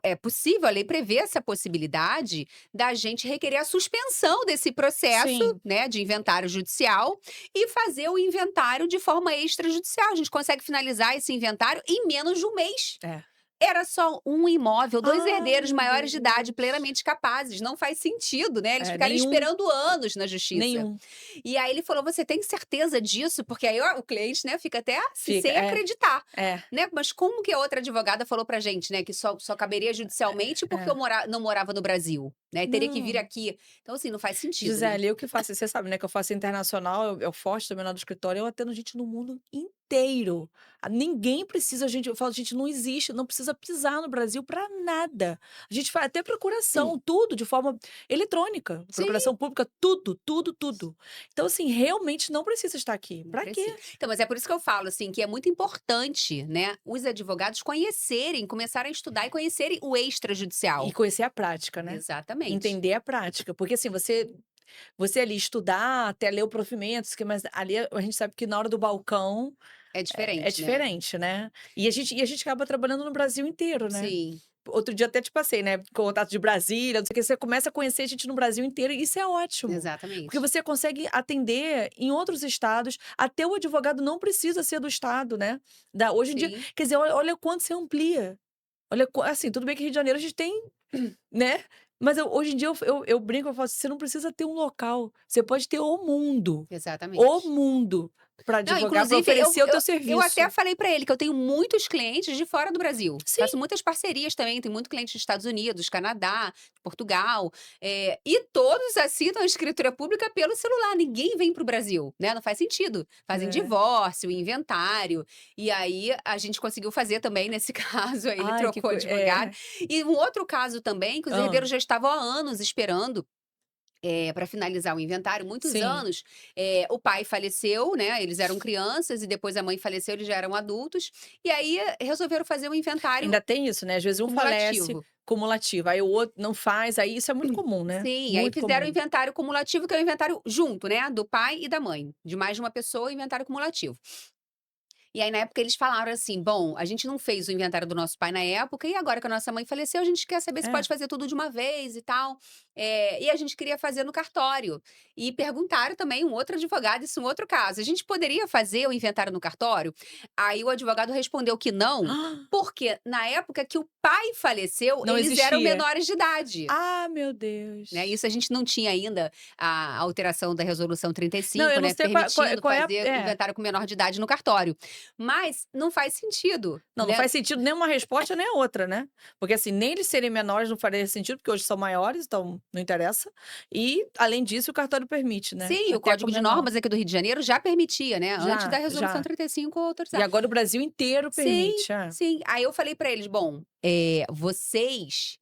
é possível, a lei prevê essa possibilidade da gente requerer a suspensão desse processo, Sim, né, de inventário judicial e fazer o inventário de forma extrajudicial. A gente consegue finalizar esse inventário em menos de um mês. é. Era só um imóvel, 2 Ai, herdeiros meu maiores de idade, Deus. plenamente capazes, não faz sentido, né, eles É, ficaram nenhum, esperando anos na justiça. nenhum. E aí ele falou: "Você tem certeza disso?", porque aí o cliente, né, fica até assim, Fica sem acreditar, é, né. Mas como que a outra advogada falou pra gente, né, que só caberia judicialmente porque eu é. não morava no Brasil, né, teria que vir Não. aqui. Então assim, não faz sentido, né. Gisele, eu que faço você sabe, né, que eu faço internacional, eu faço também lá do escritório, eu atendo gente no mundo inteiro. Ninguém precisa, gente eu falo: "Gente, não existe, não precisa pisar no Brasil para nada". A gente faz até procuração, tudo de forma eletrônica, Sim. procuração pública, tudo, tudo, tudo. Então, assim, realmente não precisa estar aqui. Não Para precisa. quê? Então, mas é por isso que eu falo, assim, que é muito importante, né, os advogados conhecerem, começarem a estudar e conhecerem o E extrajudicial. conhecer a prática, né. Exatamente. Entender a prática, porque assim, você ali estudar, até ler o provimento, mas ali a gente sabe que na hora do balcão É é diferente, né. diferente, né. E a gente acaba trabalhando no Brasil inteiro, né. Sim, Outro dia até te passei, né, contato de Brasília, não sei o que, você começa a conhecer gente no Brasil inteiro e isso é ótimo, porque exatamente. você consegue atender em outros estados, até o advogado não precisa ser do estado, né. Hoje em dia, Sim, quer dizer, olha o quanto você amplia. Olha, assim, tudo bem que Rio de Janeiro a gente tem, né, mas hoje em dia eu brinco, eu falo assim: "Você não precisa ter um local, você pode ter o mundo, o exatamente. mundo". para Não, advogar, para inclusive eu oferecer o eu teu eu até serviço. falei pra ele que eu tenho muitos clientes de fora do Brasil. Sim. Faço muitas parcerias também, tenho muito cliente dos Estados Unidos, Canadá, Portugal, e todos assinam a escritura pública pelo celular, ninguém vem para o Brasil, né, não faz sentido. Fazem É. divórcio, inventário, e aí a gente conseguiu fazer também nesse caso, aí ele Ai, que trocou coi advogado. é. E um outro caso também, que os Hã. herdeiros já estavam há anos esperando para finalizar o inventário, muitos Sim. anos, o pai faleceu, né, eles eram crianças e depois a mãe faleceu, eles já eram adultos, e aí resolveram fazer um inventário Ainda tem isso, né, às vezes um falece cumulativo. cumulativo, aí o outro não faz, aí isso é muito comum, né, Sim, aí muito fizeram o comum. inventário cumulativo, que é o inventário junto, né, do pai e da mãe, de mais de uma pessoa, inventário cumulativo. E aí, na época, eles falaram assim: "Bom, a gente não fez o inventário do nosso pai na época, e agora que a nossa mãe faleceu, a gente quer saber se É. pode fazer tudo de uma vez e tal". E a gente queria fazer no cartório. E perguntaram também um outro advogado, isso é um outro caso: "A gente poderia fazer o inventário no cartório?". Aí o advogado respondeu que não, porque na época que o pai faleceu, Não eles eram existia. menores de idade. Ah, meu Né, Deus. isso a gente não tinha ainda a alteração da resolução trinta e Não, cinco, eu não né, sei permitindo qual é a fazer inventário com menor de idade no cartório. Mas não faz sentido, não, não né. faz sentido nem uma resposta nem a outra, né. Porque, assim, nem eles serem menores não faria sentido, porque hoje são maiores, então não interessa. E, além disso, o cartório permite, né, Sim, o até com Código de menor. Normas aqui do Rio de Janeiro já permitia, né, antes da Já, resolução já. 35 E autorizar. agora o Brasil inteiro Sim, permite. É. sim. Aí eu falei pra eles: "Bom, vocês,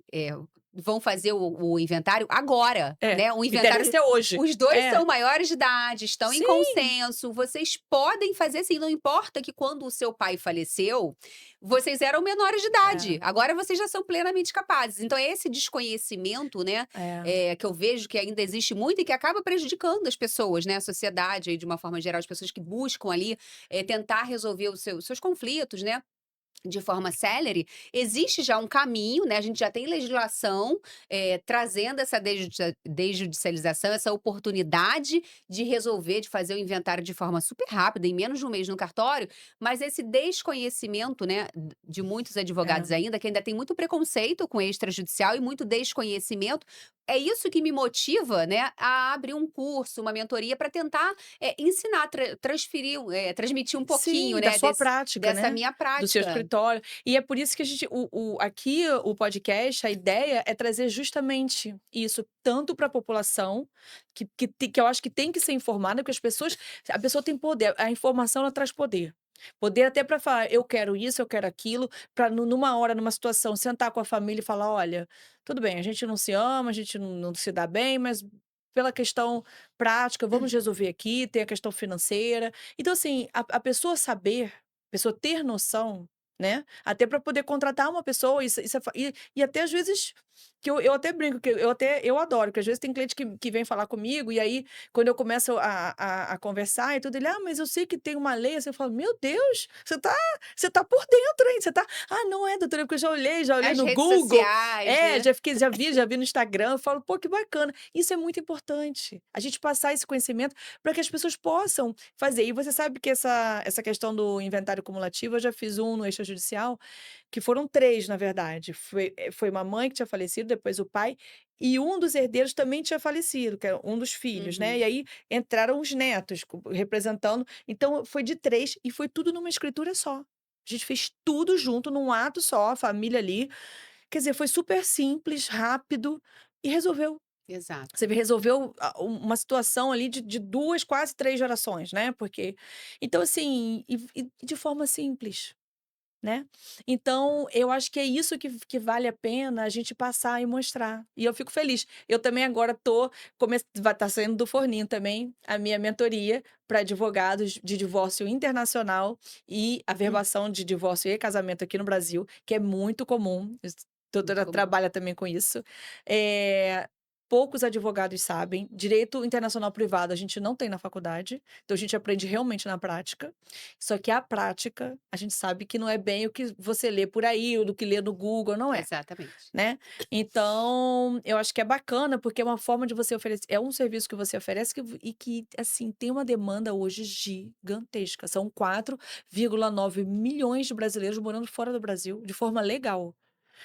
vão fazer o inventário agora, É, né, o o que interessa inventário é hoje. os 2 É. são maiores de idade, estão em Sim. consenso, vocês podem fazer assim, não importa que quando o seu pai faleceu, vocês eram menores de idade, É, agora vocês já são plenamente capazes". Então é esse desconhecimento, né, é. que eu vejo que ainda existe muito e que acaba prejudicando as pessoas, né, a sociedade aí de uma forma geral, as pessoas que buscam ali tentar resolver os seus conflitos, né, de forma célere, existe já um caminho, né, a gente já tem legislação, trazendo essa desjudicialização, essa oportunidade de resolver, de fazer o inventário de forma super rápida, em menos de um mês no cartório, mas esse desconhecimento, né, de muitos advogados É. ainda, que ainda tem muito preconceito com extrajudicial e muito desconhecimento, é isso que me motiva, né, a abrir um curso, uma mentoria para tentar, ensinar, transmitir um pouquinho, Sim, da né, sua prática, dessa né, minha do seu prática. escritório. E é por isso que a gente aqui o podcast, a ideia é trazer justamente isso, tanto para a população, que eu acho que tem que ser informada, porque a pessoa tem poder, a informação ela traz poder. Poder até para falar: "Eu quero isso, eu quero aquilo", para numa hora, numa situação, sentar com a família e falar: "Olha, tudo bem, a gente não se ama, a gente não se dá bem, mas pela questão prática, vamos resolver aqui, tem a questão financeira". Então, assim, a pessoa saber, a pessoa ter noção, né, até para poder contratar uma pessoa, isso é e até às vezes que eu até brinco, que eu adoro, que às vezes tem cliente que vem falar comigo, e aí quando eu começo a conversar e tudo, ele: "Ah, mas eu sei que tem uma lei", assim, eu falo: "Meu Deus, você tá por dentro, hein, você tá". "Ah, não é doutora, porque eu já olhei As no redes Google". sociais, É, né. já vi no Instagram, eu falo: "Pô, que bacana". Isso é muito importante, a gente passar esse conhecimento para que as pessoas possam fazer. E você sabe que essa questão do inventário cumulativo, eu já fiz um no extrajudicial, que foram 3 na verdade. Foi uma mãe que tinha falecido, depois o pai, e um dos herdeiros também tinha falecido, que é um dos filhos, né. E Uhum. aí entraram os netos representando, então foi de 3 e foi tudo numa escritura só. A gente fez tudo junto num ato só, a família ali. Quer dizer, foi super simples, rápido e resolveu. Exato. Você resolveu uma situação ali de 2, quase 3 gerações, né, porque então assim, e de forma simples, né. Então eu acho que é isso que vale a pena a gente passar e mostrar, e eu fico feliz. Eu também agora vai estar saindo do forninho também a minha mentoria para advogados de divórcio internacional e averbação de divórcio e casamento aqui no Brasil, que é muito comum. A Muito doutora comum. trabalha também com isso. Eh Poucos advogados sabem. Direito internacional privado a gente não tem na faculdade, então a gente aprende realmente na prática. Só que a prática, a gente sabe que não é bem o que você lê por aí, ou do que lê no Google, não é, Exatamente. né. Então, eu acho que é bacana, porque é uma forma de você oferecer, é um serviço que você oferece que, assim, tem uma demanda hoje gigantesca. São 4,9 milhões de brasileiros morando fora do Brasil, de forma legal.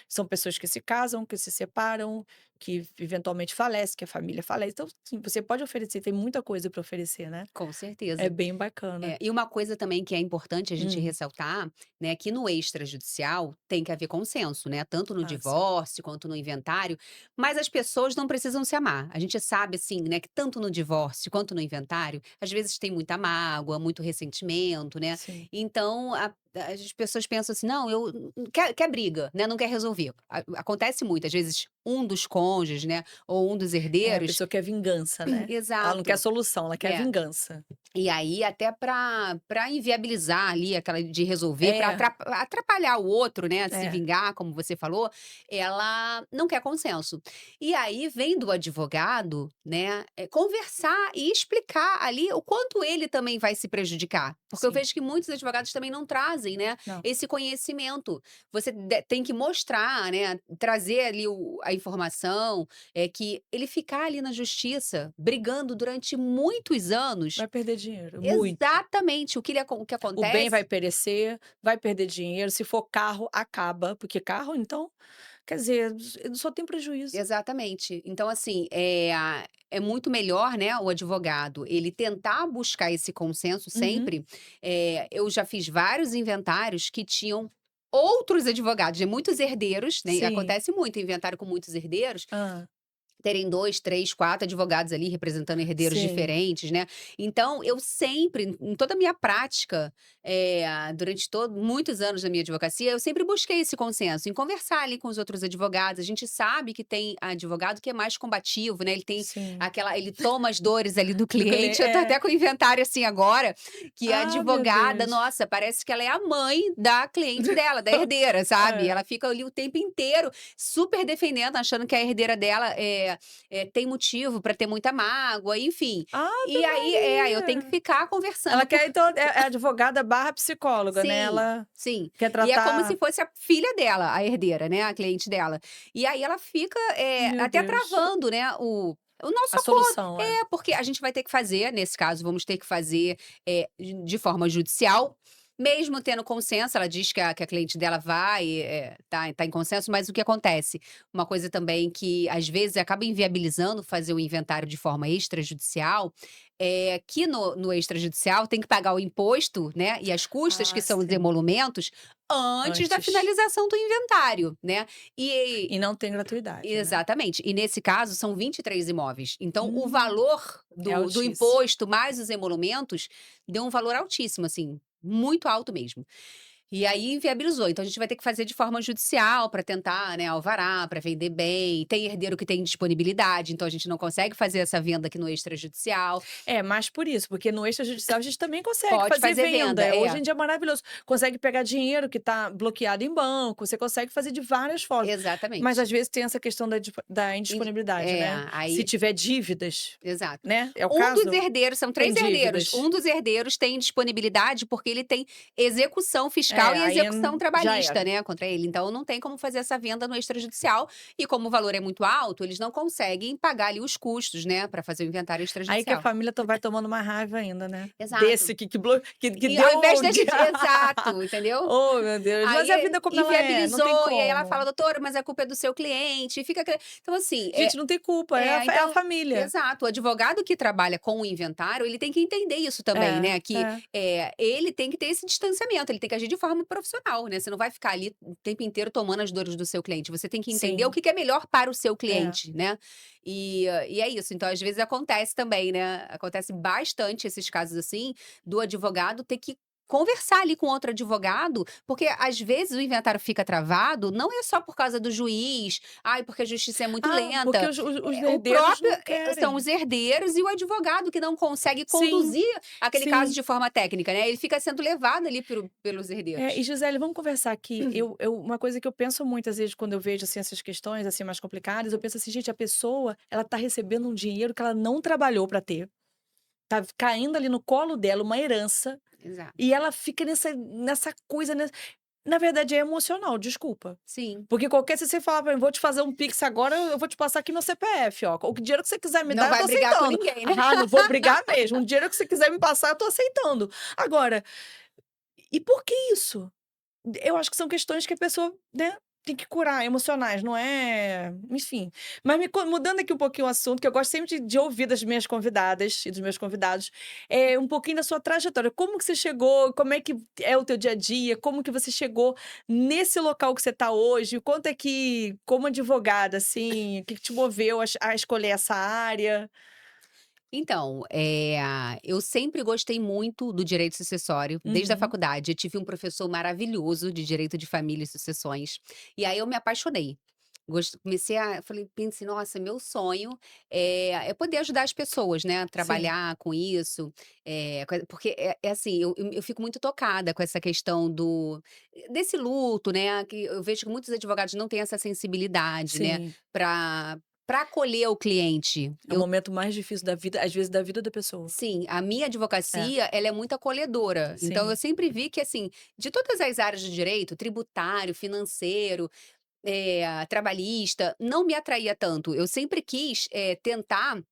São pessoas que se casam, que se separam, que eventualmente falecem, que a família falece. Então, sim, você pode oferecer, tem muita coisa para oferecer, né. Com É certeza. bem bacana. E uma coisa também que é importante a gente Hum. ressaltar, né, que no extrajudicial tem que haver consenso, né, tanto no Ah, sim. divórcio quanto no inventário, mas as pessoas não precisam se amar. A gente sabe, assim, né, que tanto no divórcio quanto no inventário, às vezes tem muita mágoa, muito ressentimento, né. Sim. Então as pessoas pensam assim: "Não, eu quer briga, né, não quer resolver". Acontece muito, às vezes um dos cônjuges, né, ou um dos É, a herdeiros pessoa quer vingança, né. Ela não quer exato. solução, ela quer É. vingança. E aí, até para inviabilizar ali aquela de resolver, para É, atrapalhar o outro, né, se é. vingar, como você falou, ela não quer consenso. E aí vem do advogado, né, conversar e explicar ali o quanto ele também vai se prejudicar. Porque eu Sim. vejo que muitos advogados também não trazem, né, Não. esse conhecimento. Você tem que mostrar, né, trazer ali a informação, que ele ficar ali na justiça brigando durante muitos anos Vai perder dinheiro, muito. exatamente, o que O bem vai acontece perecer, vai perder dinheiro, se for carro, acaba, porque carro então, quer dizer, só tem prejuízo. exatamente. Então assim, é muito melhor, né, o advogado, ele tentar buscar esse consenso Uhum. sempre. Eu já fiz vários inventários que tinham outros advogados, né, muitos herdeiros, né, e Sim. acontece muito inventário com muitos herdeiros, Hã. terem 2, 3, 4 advogados ali representando herdeiros Sim. diferentes, né. Então eu sempre, em toda a minha prática, durante muitos anos da minha advocacia, eu sempre busquei esse consenso, em conversar ali com os outros advogados. A gente sabe que tem advogado que é mais combativo, né, ele tem Sim. aquela ele toma as dores ali do Do cliente. Eu tô é. até com o inventário, assim, agora, que a Ah, meu advogada, Deus. nossa, parece que ela é a mãe da cliente dela, da herdeira, sabe. É. Ela fica ali o tempo inteiro super defendendo, achando que a herdeira dela, tem motivo para ter muita mágoa, enfim. Ave E aí eu tenho que Maria. ficar Ela conversando quer então é advogada barra psicóloga, né, sim, ela sim. quer E é como se tratar fosse a filha dela, a herdeira, né, a cliente dela. E aí ela fica, meu até Deus, travando, né, o nosso a acordo. solução, é. Porque a gente vai ter que fazer, nesse caso, vamos ter que fazer, de forma judicial, mesmo tendo consenso. Ela diz que a cliente dela vai, tá em consenso, mas o que acontece? Uma coisa também que, às vezes, acaba inviabilizando fazer o inventário de forma extrajudicial, é que no extrajudicial tem que pagar o imposto, né, e as custas, que Ah, são os sim. emolumentos, antes da Antes. finalização do inventário, né. E E não tem gratuidade, né. exatamente. E nesse caso são 23 imóveis. Então o Hum, valor é do altíssimo. imposto mais os emolumentos deu um valor altíssimo, assim, muito alto mesmo. E aí inviabilizou. Então a gente vai ter que fazer de forma judicial para tentar, né, alvará, para vender bem. Tem herdeiro que tem disponibilidade, então a gente não consegue fazer essa venda aqui no extrajudicial. É, mais por isso, porque no extrajudicial a gente também consegue Pode fazer fazer venda, venda, hoje é. em dia é maravilhoso, consegue pegar dinheiro que está bloqueado em banco, você consegue fazer de várias formas, mas Exatamente. às vezes tem essa questão da Indi indisponibilidade, né, se aí tiver dívidas, exato. né, é o Um dos caso? herdeiros, são Tem 3 herdeiros, dívidas. um dos herdeiros tem disponibilidade, porque ele tem execução fiscal É, e aí execução já trabalhista, era. né, contra ele. Então não tem como fazer essa venda no extrajudicial, e como o valor é muito alto, eles não conseguem pagar ali os custos, né, para fazer o inventário Aí que a extrajudicial. família vai tomando uma raiva ainda, né, Exato. desse que E ao deu invés da gente exato, entendeu? oh meu Deus, mas é a Aí vida como ela é, não tem inviabilizou, e aí ela fala: como. "Doutora, mas a culpa é do seu cliente", e fica então assim, Gente, não tem culpa, é a então família. exato, o advogado que trabalha com o inventário, ele tem que entender isso também, É, né, que, é, ele tem que ter esse distanciamento, ele tem que agir de forma profissional, né, você não vai ficar ali o tempo inteiro tomando as dores do seu cliente, você tem que entender o sim, que que é melhor para o seu é. cliente, né. E é isso, então às vezes acontece também, né, acontece bastante esses casos assim, do advogado ter que conversar ali com outro advogado, porque às vezes o inventário fica travado, não é só por causa do juiz, "Ai, porque a justiça é muito Ah, porque lenta", os o herdeiros próprio não são os querem. herdeiros e o advogado que não consegue Sim, conduzir aquele caso sim. de forma técnica, né, ele fica sendo levado ali pelos É, e herdeiros. Gisele, vamos conversar aqui, eu uma coisa que eu penso muitas vezes quando eu vejo, assim, essas questões, assim, mais complicadas, eu penso assim: "Gente, a pessoa, ela tá recebendo um dinheiro que ela não trabalhou para ter, tá caindo ali no colo dela uma herança, Exato. e ela fica nessa coisa, na verdade é emocional, desculpa. Sim, Porque qualquer se você falar pra mim: "Vou te fazer um pix agora, eu vou te passar aqui meu CPF, ó, o dinheiro que você quiser me não dar, eu vai tô brigar com aceitando". ninguém, né. Ah, não vou brigar mesmo, o dinheiro que você quiser me passar, eu tô aceitando. Agora, e por que isso? Eu acho que são questões que a pessoa, né, tem que curar, emocionais, não é enfim. Mas mudando aqui um pouquinho o assunto, que eu gosto sempre de ouvir das minhas convidadas e dos meus convidados, um pouquinho da sua trajetória. Como que você chegou, como é que é o teu dia a dia, como que você chegou nesse local que você está hoje, o quanto é que, como advogada, assim, o que que te moveu a escolher essa área? Então, eu sempre gostei muito do direito sucessório, desde a Uhum. faculdade. Eu tive um professor maravilhoso de direito de família e sucessões, e aí eu me apaixonei. Comecei a falei pensei: "Nossa, meu sonho é poder ajudar as pessoas, né, a Sim, trabalhar com isso", porque é assim, eu fico muito tocada com essa questão desse luto, né, que eu vejo que muitos advogados não têm essa sensibilidade, né, sim. para acolher o cliente. É o momento mais difícil da vida, às vezes, da vida da pessoa. Sim, a minha É, advocacia, ela é muito acolhedora. Então eu sim, sempre vi que, assim, de todas as áreas de direito, tributário, financeiro, trabalhista, não me atraía tanto. Eu sempre quis, tentar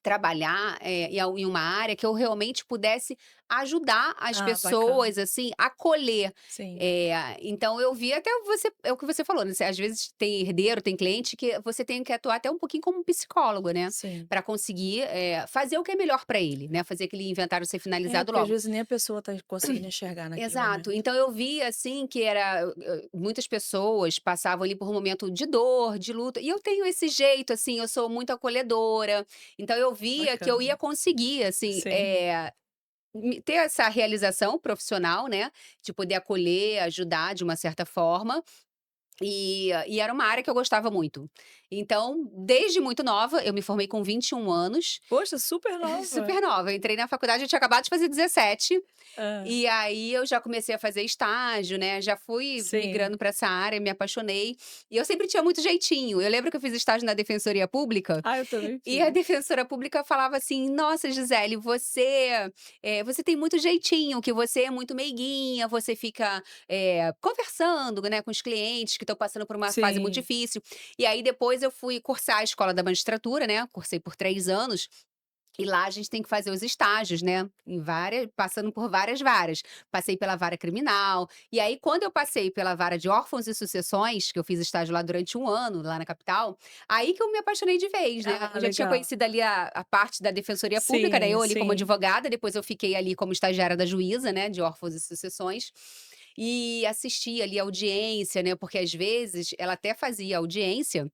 trabalhar, em uma área que eu realmente pudesse ajudar as ah, bacana. pessoas, assim, acolher. Sim, Então eu vi até você é o que você falou, né, às vezes tem herdeiro, tem cliente que você tem que atuar até um pouquinho como um psicólogo, né, sim. para conseguir, fazer o que é melhor para ele, né, fazer aquele inventário ser É, finalizado porque às logo. vezes nem a pessoa tá conseguindo enxergar naquele Exato. momento. Então eu vi, assim, que muitas pessoas passavam ali por um momento de dor, de luta, e eu tenho esse jeito, assim, eu sou muito acolhedora, então eu via que eu ia Bacana. conseguir, assim, Sim. ter essa realização profissional, né, de poder acolher, ajudar de uma certa forma, e era uma área que eu gostava muito. Então, desde muito nova, eu me formei com 21 anos, Poxa, super nova. super nova, eu entrei na faculdade, eu tinha acabado de fazer 17. Hã. E aí eu já comecei a fazer estágio, né, já fui Sim. migrando para essa área, me apaixonei, e eu sempre tinha muito jeitinho. Eu lembro que eu fiz estágio na defensoria pública, Ah, eu também e a fiz. defensora pública falava assim: "Nossa, Gisele, você tem muito jeitinho, que você é muito meiguinha, você fica, conversando, né, com os clientes que estão passando por uma fase muito Sim. difícil". E aí depois eu fui cursar a escola da magistratura, né, cursei por 3 anos, e lá a gente tem que fazer os estágios, né, em várias passando por várias varas. Passei pela vara criminal, e aí quando eu passei pela vara de órfãos e sucessões, que eu fiz estágio lá durante 1 ano, lá na capital, aí que eu me apaixonei de vez, né. Ah, Eu já tinha legal. conhecido ali a parte da defensoria pública, né, Sim, eu ali como sim. advogada, depois eu fiquei ali como estagiária da juíza, né, de órfãos e sucessões, e assisti ali a audiência, né, porque às vezes ela até fazia audiência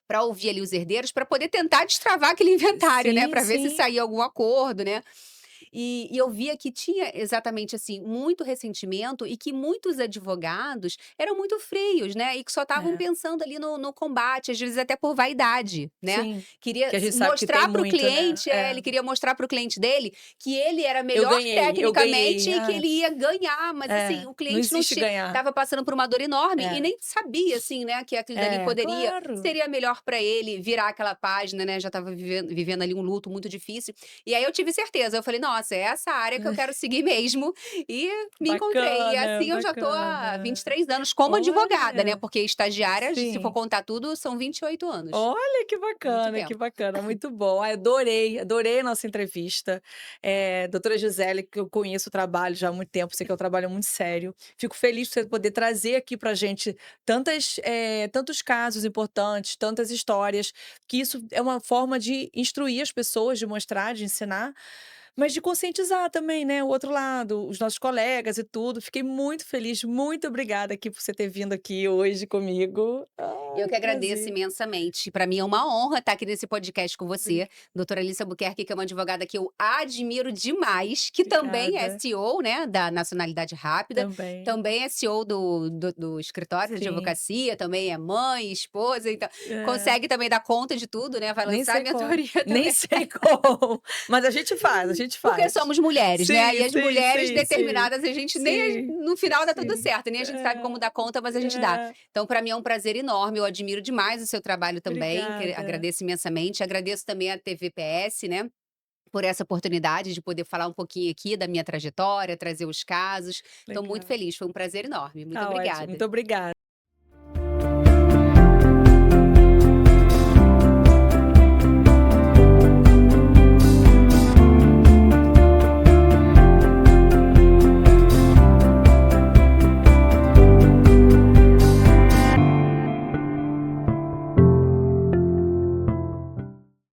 para ouvir ali os herdeiros, para poder tentar destravar aquele inventário, né, Sim, para ver se sim. saía algum acordo, né. E eu via que tinha exatamente, assim, muito ressentimento e que muitos advogados eram muito frios, né, e que só estavam É. pensando ali no combate, às vezes até por vaidade, né. Sim. Queria Que a gente sabe que tem mostrar para o muito, né. cliente É. ele queria mostrar para o cliente dele que ele era Eu melhor ganhei, eu tecnicamente ganhei. e que Ah, ele ia ganhar, mas assim, é. o Não cliente não existe ganhar. estava passando por uma dor enorme e É. nem sabia, assim, né, que aquilo dali É, poderia claro. seria melhor para ele virar aquela página, né, já estava vivendo ali um luto muito difícil. E aí eu tive certeza, eu falei: "Nossa, é essa área que eu quero seguir mesmo", e me encontrei. E Bacana, assim eu já tô há bacana. 23 anos como advogada, né, Olha, porque estagiária, se for sim. contar tudo, são 28 anos. Olha, Muito que tempo. bacana, muito bom. Ai, adorei, adorei a nossa entrevista. Doutora Gisele, que eu conheço o trabalho já há muito tempo, sei que é um trabalho muito sério. Fico feliz de você poder trazer aqui pra gente tantos casos importantes, tantas histórias, que isso é uma forma de instruir as pessoas, de mostrar, de ensinar, mas de conscientizar também, né, o outro lado, os nossos colegas e tudo. Fiquei muito feliz, muito obrigada aqui por você ter vindo aqui hoje comigo. Eu Ai, que agradeço prazer. imensamente. Para mim é uma honra estar aqui nesse podcast com você, doutora Alice Albuquerque, que é uma advogada que eu admiro demais, que também é Obrigada, CEO, né, da Nacionalidade Rápida, também. também é CEO do escritório de Sim, advocacia, também é mãe, esposa, então é, consegue também dar conta de tudo, né, vai nem lançar a sei como, mentoria nem também. sei como, mas a gente Porque faz. somos mulheres, né, e Sim, as sim, mulheres sim, sim, determinadas, a gente nem sim, no final dá tudo sim. certo, nem a gente sabe como dar conta, mas a gente dá. É, Então para mim é um prazer enorme, eu admiro demais o seu trabalho também, obrigada, agradeço imensamente, agradeço também a TV PS, né, por essa oportunidade de poder falar um pouquinho aqui da minha trajetória, trazer os casos. Estou muito legal. feliz, foi um prazer enorme. Muito Tá ótimo, obrigada. muito obrigada.